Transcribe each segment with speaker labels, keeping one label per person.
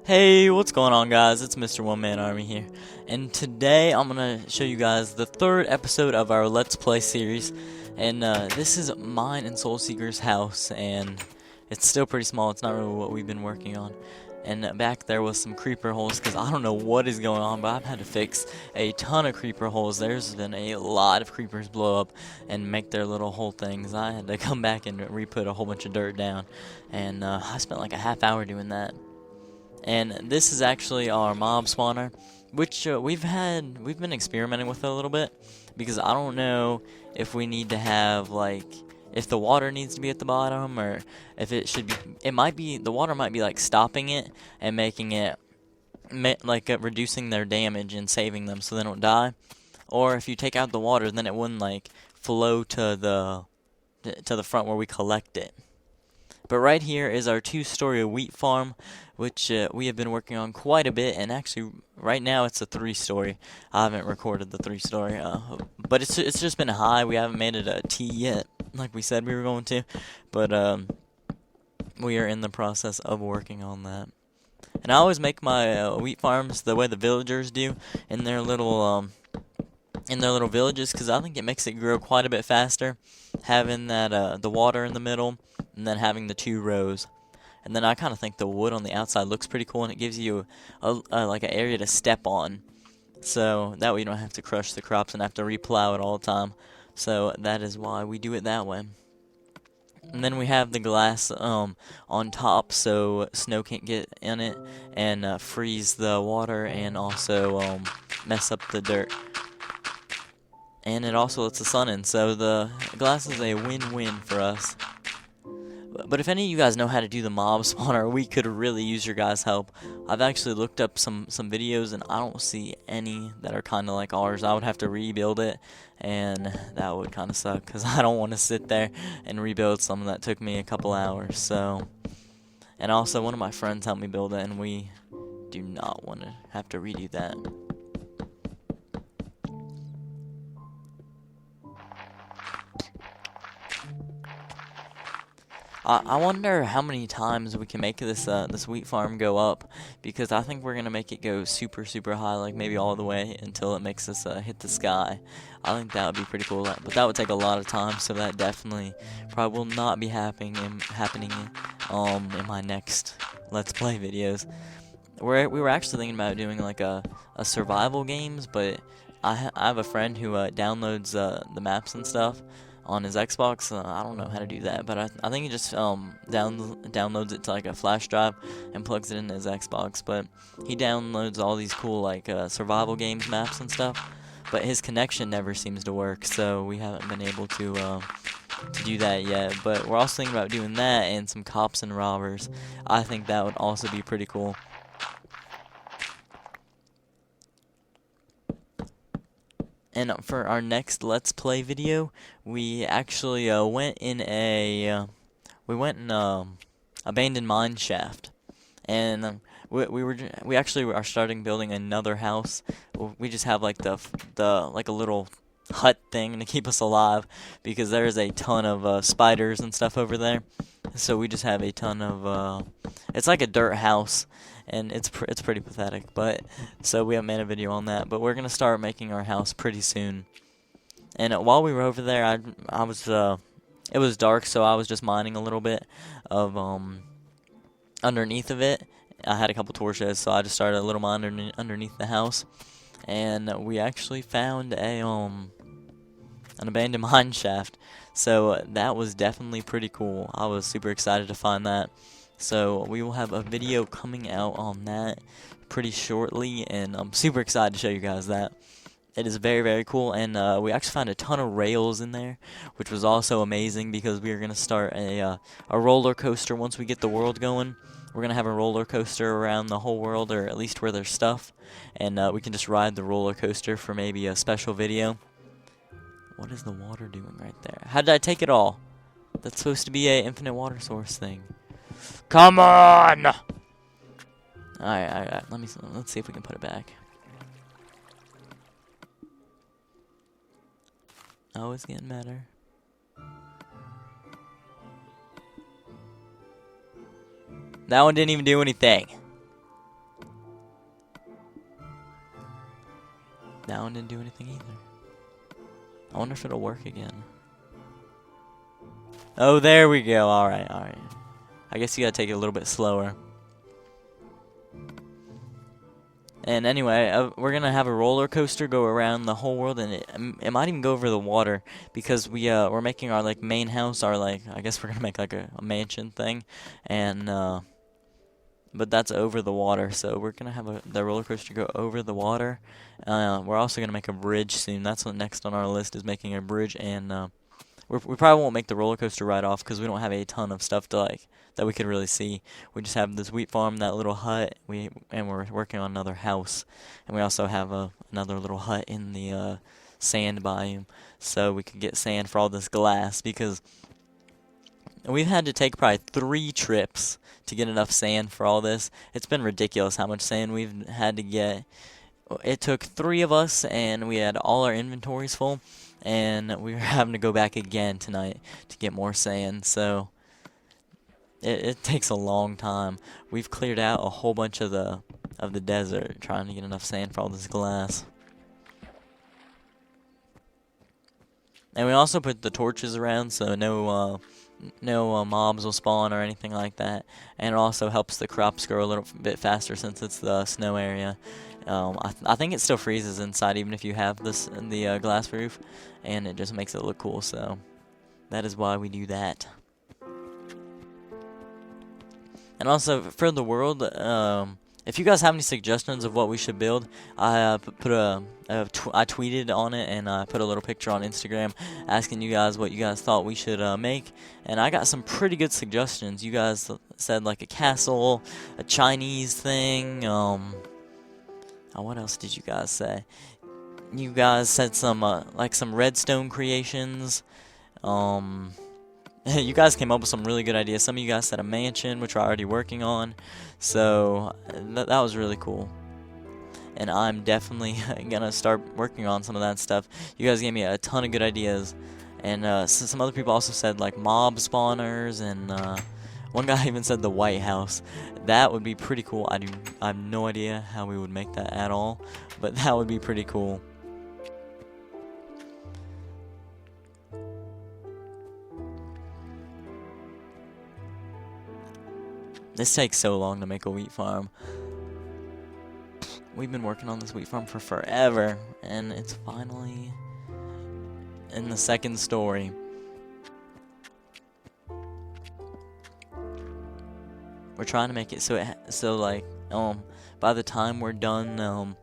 Speaker 1: Hey, what's going on, guys? It's Mr. One Man Army here, and today I'm gonna show you guys the third episode of our Let's Play series. And this is mine and Soul Seeker's house, and it's still pretty small. It's not really what we've been working on. And back there was some creeper holes, because I don't know what is going on, but I've had to fix a ton of creeper holes. There's been a lot of creepers blow up and make their little hole things. I had to come back and re-put a whole bunch of dirt down, and I spent like a half hour doing that. And this is actually our mob spawner, which we've been experimenting with it a little bit, because I don't know if we need to have, like, if the water needs to be at the bottom, or if it should be, the water might be like stopping it and making it reducing their damage and saving them so they don't die, or if you take out the water, then it wouldn't like flow to the front where we collect it. But right here is our 2-story wheat farm, which we have been working on quite a bit, and actually right now it's a 3-story. I haven't recorded the 3-story, but it's just been high. We haven't made it a T yet, like we said we were going to, but we are in the process of working on that. And I always make my wheat farms the way the villagers do in their little villages, because I think it makes it grow quite a bit faster, having that the water in the middle, and then having the 2 rows. And then I kind of think the wood on the outside looks pretty cool, and it gives you like an area to step on, so that way you don't have to crush the crops and have to replow it all the time. So that is why we do it that way. And then we have the glass on top, so snow can't get in it and freeze the water, and also mess up the dirt. And it also lets the sun in, so the glass is a win-win for us. But if any of you guys know how to do the mob spawner, we could really use your guys' help. I've actually looked up some videos, and I don't see any that are kind of like ours. I would have to rebuild it, and that would kind of suck, because I don't want to sit there and rebuild something that took me a couple hours. So, and also one of my friends helped me build it, and we do not want to have to redo that. I wonder how many times we can make this wheat farm go up, because I think we're gonna make it go super high, like maybe all the way until it makes us hit the sky. I think that would be pretty cool, but that would take a lot of time, so that definitely probably will not be happening in my next Let's Play videos. We were actually thinking about doing like a survival games, but I have a friend who downloads the maps and stuff on his Xbox. I don't know how to do that, but I think he just downloads it to like a flash drive and plugs it into his Xbox. But he downloads all these cool like survival games maps and stuff, but his connection never seems to work, so we haven't been able to do that yet. But we're also thinking about doing that and some cops and robbers. I think that would also be pretty cool. And for our next Let's Play video, we actually went in a abandoned mine shaft, and we actually are starting building another house. We just have like like a little hut thing to keep us alive, because there is a ton of spiders and stuff over there. So we just have a ton of it's like a dirt house, and it's pretty pathetic. But so we haven't made a video on that, but we're gonna start making our house pretty soon. And while we were over there, I was it was dark, so I was just mining a little bit of underneath of it. I had a couple torches, so I just started a little mine underneath the house, and we actually found an abandoned mine shaft. So that was definitely pretty cool. I was super excited to find that. So we will have a video coming out on that pretty shortly, and I'm super excited to show you guys that. It is very cool, and we actually found a ton of rails in there, which was also amazing, because we are going to start a roller coaster once we get the world going. We're going to have a roller coaster around the whole world, or at least where there's stuff, and we can just ride the roller coaster for maybe a special video. What is the water doing right there? How did I take it all? That's supposed to be a infinite water source thing. Come on! Alright, let's see if we can put it back. Oh, it's getting better. That one didn't even do anything. That one didn't do anything either. I wonder if it'll work again. Oh, there we go. Alright, alright. I guess you gotta take it a little bit slower. And anyway, we're gonna have a roller coaster go around the whole world, and it might even go over the water, because we're making our like main house, our like, I guess we're gonna make like a mansion thing, and but that's over the water, so we're gonna have the roller coaster go over the water. We're also gonna make a bridge soon. That's what next on our list is, making a bridge, and we probably won't make the roller coaster ride off because we don't have a ton of stuff to like that we could really see. We just have this wheat farm, that little hut, and we're working on another house, and we also have another little hut in the sand biome, so we could get sand for all this glass, because we've had to take probably 3 trips to get enough sand for all this. It's been ridiculous how much sand we've had to get. It took 3 of us, and we had all our inventories full, and we were having to go back again tonight to get more sand, so it takes a long time. We've cleared out a whole bunch of the desert trying to get enough sand for all this glass. And we also put the torches around, so no mobs will spawn or anything like that. And it also helps the crops grow a little bit faster since it's the snow area. I think it still freezes inside even if you have the glass roof, and it just makes it look cool, so that is why we do that. And also, for the world, if you guys have any suggestions of what we should build, I tweeted on it, and I put a little picture on Instagram asking you guys what you guys thought we should make, and I got some pretty good suggestions. You guys said like a castle, a Chinese thing, what else did you guys say? You guys said some like some redstone creations. You guys came up with some really good ideas. Some of you guys said a mansion, which we're already working on. So that was really cool. And I'm definitely gonna start working on some of that stuff. You guys gave me a ton of good ideas. And some other people also said like mob spawners, and one guy even said the White House. That would be pretty cool. I have no idea how we would make that at all, but that would be pretty cool. This takes so long to make a wheat farm. We've been working on this wheat farm for forever, and it's finally in the 2nd story. We're trying to make it so like by the time we're done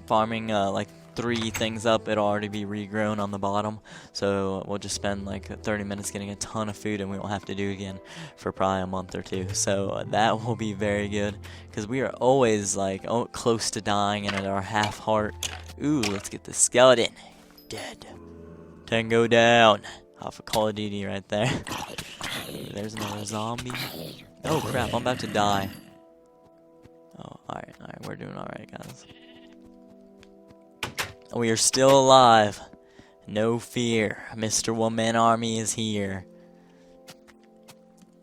Speaker 1: farming like 3 things up, it'll already be regrown on the bottom, so we'll just spend like 30 minutes getting a ton of food, and we won't have to do it again for probably a month or 2, so that will be very good, because we are always like close to dying and at our half heart. Ooh, let's get the skeleton. Dead. Tango down. Off of Call of Duty right there. There's another zombie. Oh crap, I'm about to die. Oh, alright, we're doing alright, guys. We are still alive. No fear. Mr. One-Man Army is here.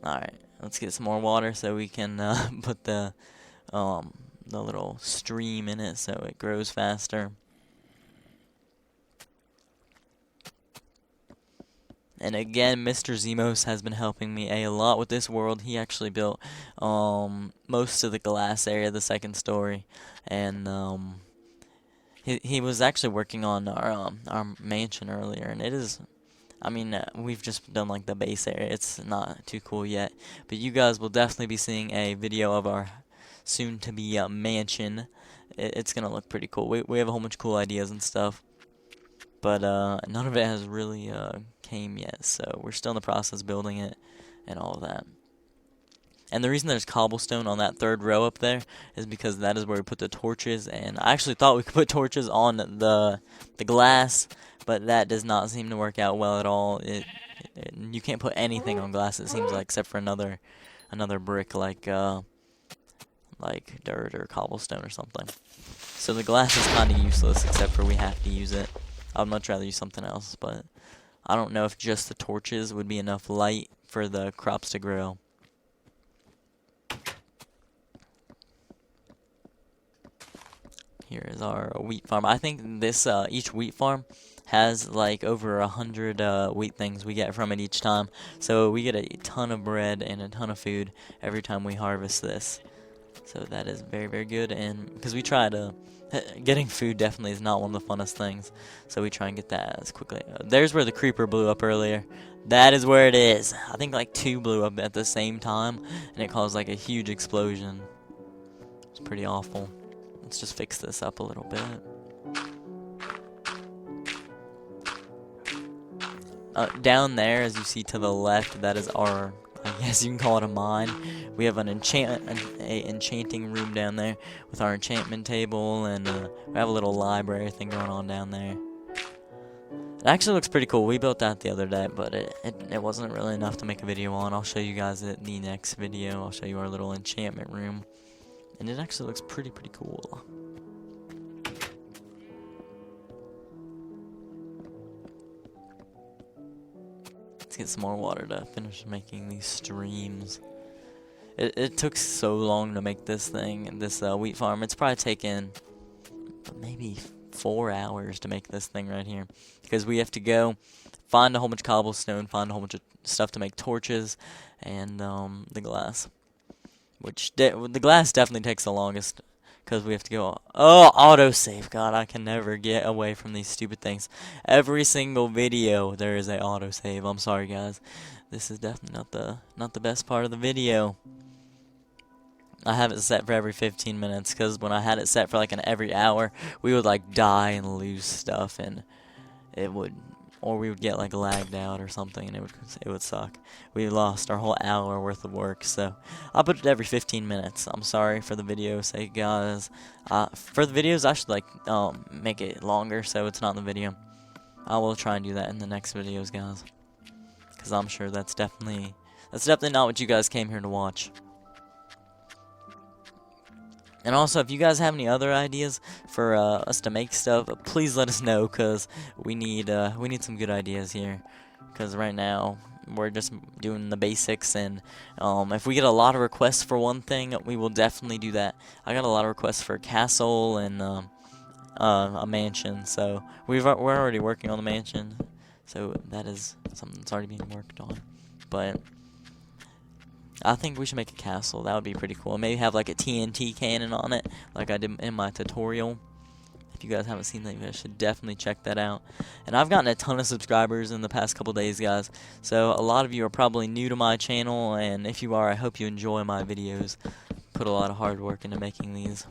Speaker 1: Alright, let's get some more water so we can put the little stream in it so it grows faster. And again, Mr. Zemos has been helping me a lot with this world. He actually built most of the glass area, the 2nd story, and he was actually working on our mansion earlier, and it is, I mean, we've just done like the base area. It's not too cool yet, but you guys will definitely be seeing a video of our soon-to-be mansion. It's gonna look pretty cool. We have a whole bunch of cool ideas and stuff, but none of it has really came yet, so we're still in the process of building it and all of that. And the reason there's cobblestone on that 3rd row up there is because that is where we put the torches, and I actually thought we could put torches on the glass, but that does not seem to work out well at all. You can't put anything on glass, it seems like, except for another brick like dirt or cobblestone or something. So the glass is kind of useless, except for we have to use it. I would much rather use something else, but I don't know if just the torches would be enough light for the crops to grow. here is our wheat farm. I think this each wheat farm has like over 100 wheat things we get from it each time. So we get a ton of bread and a ton of food every time we harvest this. So that is very, very good. And because we try to, getting food definitely is not one of the funnest things. So we try and get that as quickly. There's where the creeper blew up earlier. That is where it is. I think like 2 blew up at the same time, and it caused like a huge explosion. It's pretty awful. Let's just fix this up a little bit. Down there, as you see to the left, that is our, I guess you can call it a mine. We have an enchanting room down there with our enchantment table, and we have a little library thing going on down there. It actually looks pretty cool. We built that the other day, but it wasn't really enough to make a video on. I'll show you guys it in the next video. I'll show you our little enchantment room, and it actually looks pretty cool. Let's get some more water to finish making these streams. It took so long to make this thing, this wheat farm. It's probably taken maybe 4 hours to make this thing right here, because we have to go find a whole bunch of cobblestone, find a whole bunch of stuff to make torches, and the glass. Which the glass definitely takes the longest, because we have to go. Oh, autosave! God, I can never get away from these stupid things. Every single video there is a autosave. I'm sorry, guys. This is definitely not the best part of the video. I have it set for every 15 minutes, because when I had it set for like an every hour, we would like die and lose stuff, and it would, or we would get like lagged out or something, and it would suck. We lost our whole hour worth of work, so I'll put it every 15 minutes. I'm sorry for the video's sake, guys. For the videos, I should like make it longer so it's not in the video. I will try and do that in the next videos, guys, because I'm sure that's definitely not what you guys came here to watch. And also, if you guys have any other ideas for us to make stuff, please let us know, because we need some good ideas here. Because right now we're just doing the basics, and if we get a lot of requests for one thing, we will definitely do that. I got a lot of requests for a castle and a mansion, so we're already working on the mansion, so that is something that's already being worked on. But I think we should make a castle. That would be pretty cool. Maybe have like a TNT cannon on it, like I did in my tutorial. If you guys haven't seen that, you guys should definitely check that out. And I've gotten a ton of subscribers in the past couple days, guys. So a lot of you are probably new to my channel, and if you are, I hope you enjoy my videos. Put a lot of hard work into making these.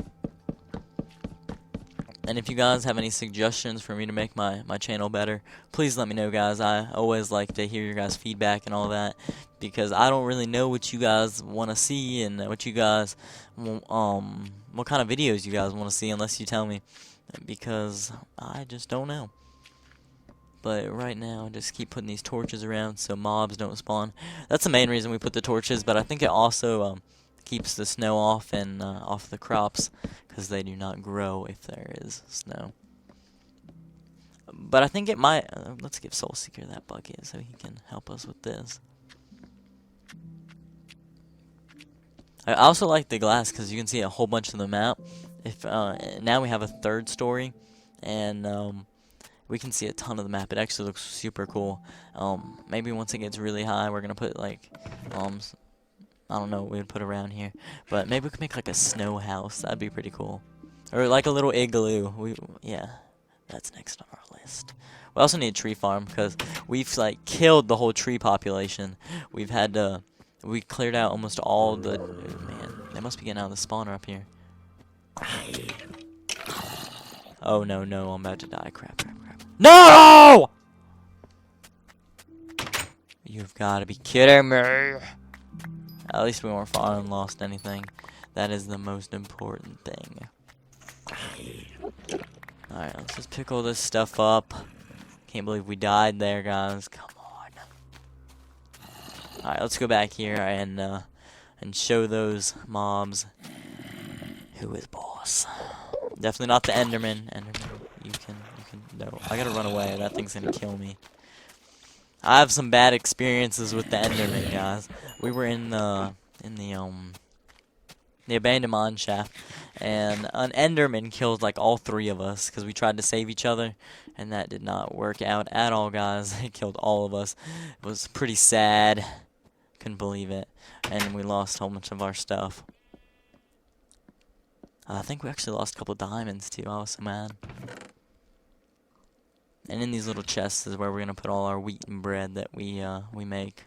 Speaker 1: And if you guys have any suggestions for me to make my channel better, please let me know, guys. I always like to hear your guys' feedback and all that, because I don't really know what you guys want to see and what you guys, what kind of videos you guys want to see unless you tell me, because I just don't know. But right now, just keep putting these torches around so mobs don't spawn. That's the main reason we put the torches, but I think it also keeps the snow off and off the crops, because they do not grow if there is snow. But I think it might. Let's give Soul Seeker that bucket so he can help us with this. I also like the glass because you can see a whole bunch of the map. If now we have a 3rd story, and we can see a ton of the map. It actually looks super cool. Maybe once it gets really high, we're gonna put like I don't know what we would put around here, but maybe we could make like a snow house. That'd be pretty cool, or like a little igloo. Yeah, that's next on our list. We also need a tree farm because we've like killed the whole tree population. We cleared out almost all the. Oh, man, they must be getting out of the spawner up here. Oh no, I'm about to die. Crap. No! You've got to be kidding me. At least we weren't far and lost anything. That is the most important thing. Alright, let's just pick all this stuff up. Can't believe we died there, guys. Come on. Alright, let's go back here and show those mobs who is boss. Definitely not the Enderman. You can no. I gotta run away. That thing's gonna kill me. I have some bad experiences with the Enderman, guys. We were in the abandoned mine shaft, and an Enderman killed like all three of us because we tried to save each other, and that did not work out at all, guys. It killed all of us. It was pretty sad. Couldn't believe it, and we lost a whole bunch of our stuff. I think we actually lost a couple diamonds too. I was so mad. And in these little chests is where we're gonna put all our wheat and bread that we make.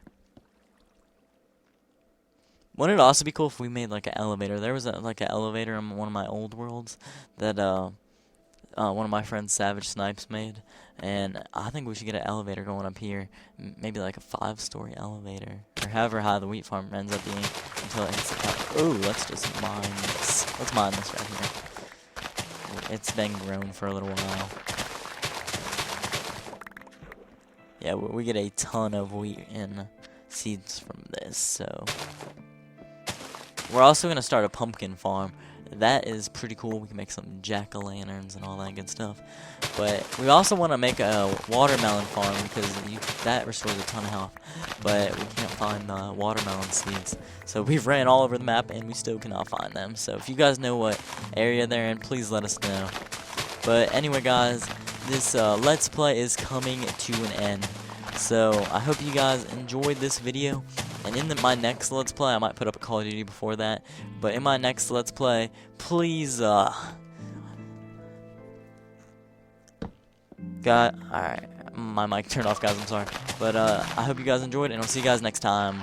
Speaker 1: Wouldn't it also be cool if we made like an elevator? There was like an elevator in one of my old worlds that one of my friends, Savage Snipes, made, and I think we should get an elevator going up here, maybe like a 5-story elevator, or however high the wheat farm ends up being until it hits the top. Ooh, let's just mine this. Let's mine this right here. It's been grown for a little while. Yeah, we get a ton of wheat and seeds from this, so we're also going to start a pumpkin farm. That is pretty cool. We can make some jack-o'-lanterns and all that good stuff. But we also want to make a watermelon farm because that restores a ton of health. But we can't find the watermelon seeds. So we've ran all over the map and we still cannot find them. So if you guys know what area they're in, please let us know. But anyway, guys, this Let's Play is coming to an end. So I hope you guys enjoyed this video. And in my next Let's Play, I might put up a Call of Duty before that. But in my next Let's Play, please, alright, my mic turned off, guys, I'm sorry. But, I hope you guys enjoyed, and I'll see you guys next time.